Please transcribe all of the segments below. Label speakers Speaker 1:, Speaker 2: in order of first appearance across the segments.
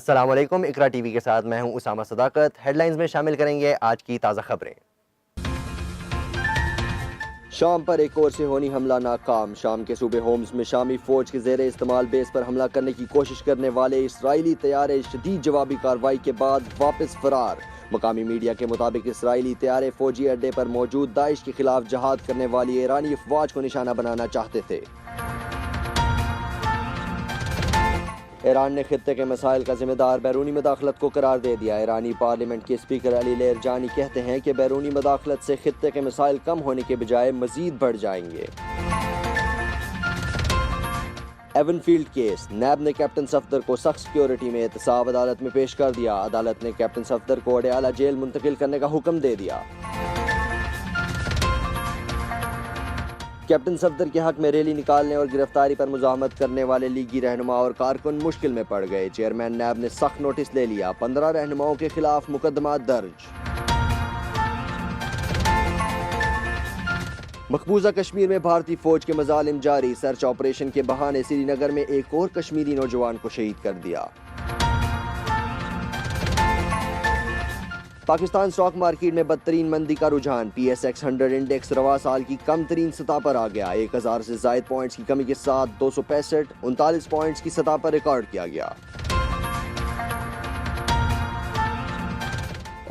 Speaker 1: अस्सलाम वालेकुम। इकरा टीवी के साथ मैं हूं उसामा सदाकत। हेडलाइंस में शामिल करेंगे आज की ताज़ा खबरें। शाम पर एक और से होनी हमला नाकाम। शाम के सूबे होम्स में शामी फौज के जेर इस्तेमाल बेस पर हमला करने की कोशिश करने वाले इसराइली तैयारे शदीद जवाबी कार्रवाई के बाद वापस फरार। मकामी मीडिया के मुताबिक इसराइली तैयारे फौजी अड्डे पर मौजूद दाइश के खिलाफ जहाद करने वाली ईरानी अफवाज को निशाना बनाना चाहते थे। ईरान ने खित्ते के मसाइल का जिम्मेदार बैरूनी मदाखलत को करार दे दिया। ईरानी पार्लियामेंट के स्पीकर अली लेरजानी कहते हैं कि बैरूनी मदाखलत से खित्ते के मसाइल कम होने के बजाय मजीद बढ़ जाएंगे। एवनफील्ड केस, नैब ने कैप्टन सफदर को सख्त सिक्योरिटी में एहतसाब अदालत में पेश कर दिया। अदालत ने कैप्टन सफदर को अडयाला जेल मुंतकिल करने का हुक्म दे दिया। कैप्टन सफदर के हक में रैली निकालने और गिरफ्तारी पर मुजाहमत करने वाले लीगी रहनुमा और कारकुन मुश्किल में पड़ गए। चेयरमैन नैब ने सख्त नोटिस ले लिया। 15 रहनुमाओं के खिलाफ मुकदमा दर्ज। मकबूजा कश्मीर में भारतीय फौज के मजालिम जारी। सर्च ऑपरेशन के बहाने श्रीनगर में एक और कश्मीरी नौजवान को शहीद कर दिया। पाकिस्तान स्टॉक मार्केट में बदतरीन मंदी का रुझान। PSX 100 इंडेक्स रवा साल की कम तरीन सतह पर आ गया। 1000 से जायद पॉइंट्स की कमी के साथ 265 39 पॉइंट्स की सतह पर रिकॉर्ड किया गया।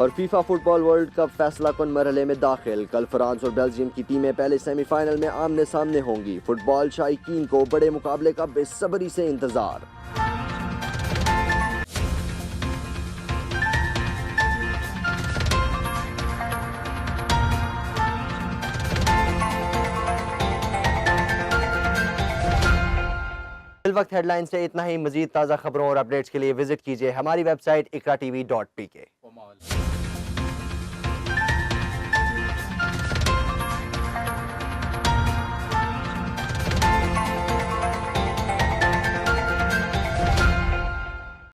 Speaker 1: और फीफा फुटबॉल वर्ल्ड कप फैसला कुन मरहले में दाखिल। कल फ्रांस और बेल्जियम की टीमें पहले सेमीफाइनल में आमने सामने होंगी। फुटबॉल शायकीन को बड़े मुकाबले का बेसब्री से इंतजार। इस वक्त हेडलाइन से इतना ही। मजीद ताज़ा खबरों और अपडेट्स के लिए विजिट कीजिए हमारी वेबसाइट ikratv.pk।